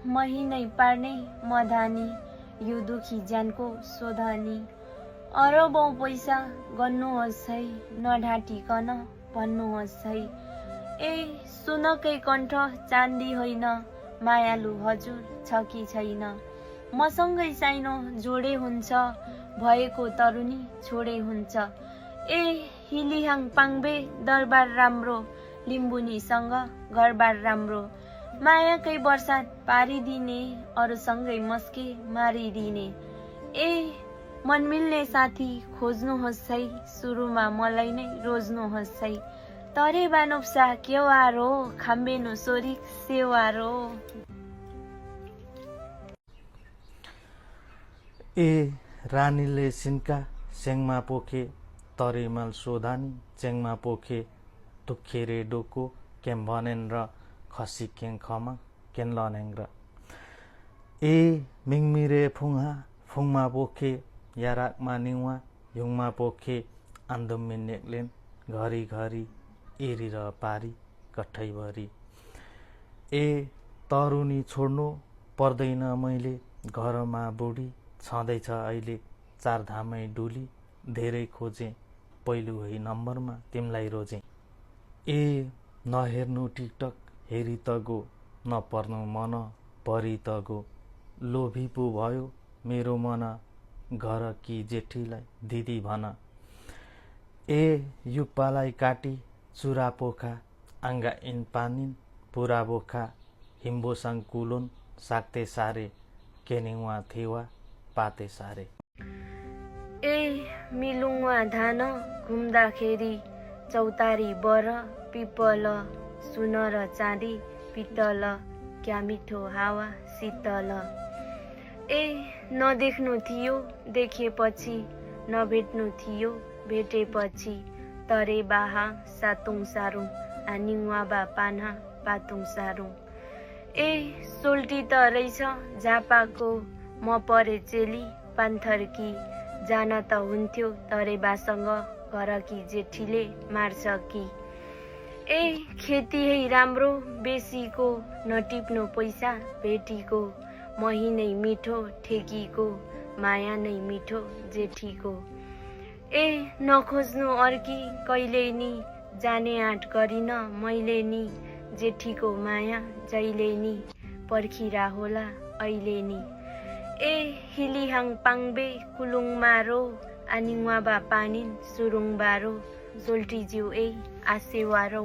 महिनै पार्ने मधानी यो दुखी ज्यानको शोधनी अरबौं पैसा गर्नुहोस् है नढाँटिकन भन्नुहोस् है ए सुनकै कण्ठ चाँदी होइन मायालु हजुर छ कि छैन मसँगै साइनो जोडे हुन्छ भएको तरुनी छोडे हुन्छ ए हिलिहाङ पाङ्बे दरबार राम्रो लिम्बुनीसँग घरबार राम्रो मायाकै बर्सात पारिदिने अरूसँगै मस्के मारिदिने ए मनमिल्ने साथी खोज्नुहोस् है सुरुमा मलाई नै रोज्नुहोस् है तरे बानुप्सा केवारो खाम्बेनु सोरिक सेवारो ए रानीले सिन्का सेङमा पोखे तरेमाल सोधानी चेङमा पोखे दुखेरे डोको केम भनेन र खसी केङ खमा केन लनेङ र ए मिङमिरे फुङहा फुङमा पोखे याराकमा निवा युङमा पोखे आन्दुम्मी नेक्लेन घरी घरी एरी र पारी कठैभरि ए तरुनी छोड्नु पर्दैन मैले घरमा बुढी छँदैछ अहिले चारधामै डुली धेरै खोजे पहिलो है नम्बरमा तिमलाई रोजे ए नहेर्नु टिकटक हेरी त गो नपर्नु मन परी त गो लोभी पो भयो मेरो मन घर कि जेठीलाई दिदी भन ए युप्पालाई काटी चुरा पोखा आङ्गा इन पानिन पुरा बोखा हिम्बोसाङ कुलोन साक्ते सारे केनिवा थेवा पाते सारे ए मिलुङवा धान घुम्दाखेरि चौतारी बर पिपल सुन र चाँदी पितल क्या मिठो हावा शीतल ए नदेख्नु थियो देखेपछि नभेट्नु थियो भेटेपछि तरे बाहा सातुङ सारुङ आनिङवा बा पान्हा पातुङ सारुङ ए सोल्टी त रहेछ झापाको म परे चेली पान्थरकी जान त हुन्थ्यो तरे बासँग घरकी जेठीले मार्छ कि ए खेती है राम्रो बेसीको नटिप्नु पैसा भेटीको महिनै मिठो ठेकीको माया नै मिठो जेठीको ए नखोज्नु अर्की कहिले नि जाने आँट गरिन मैले नि जेठीको माया जहिले नि पर्खिरा होला अहिले नि ए हिलिहाङ पाङ्बे कुलुङमा रो आनिङवा बा पानिन सुरुङ बारो जोल्टी जिउ ए आसेवारो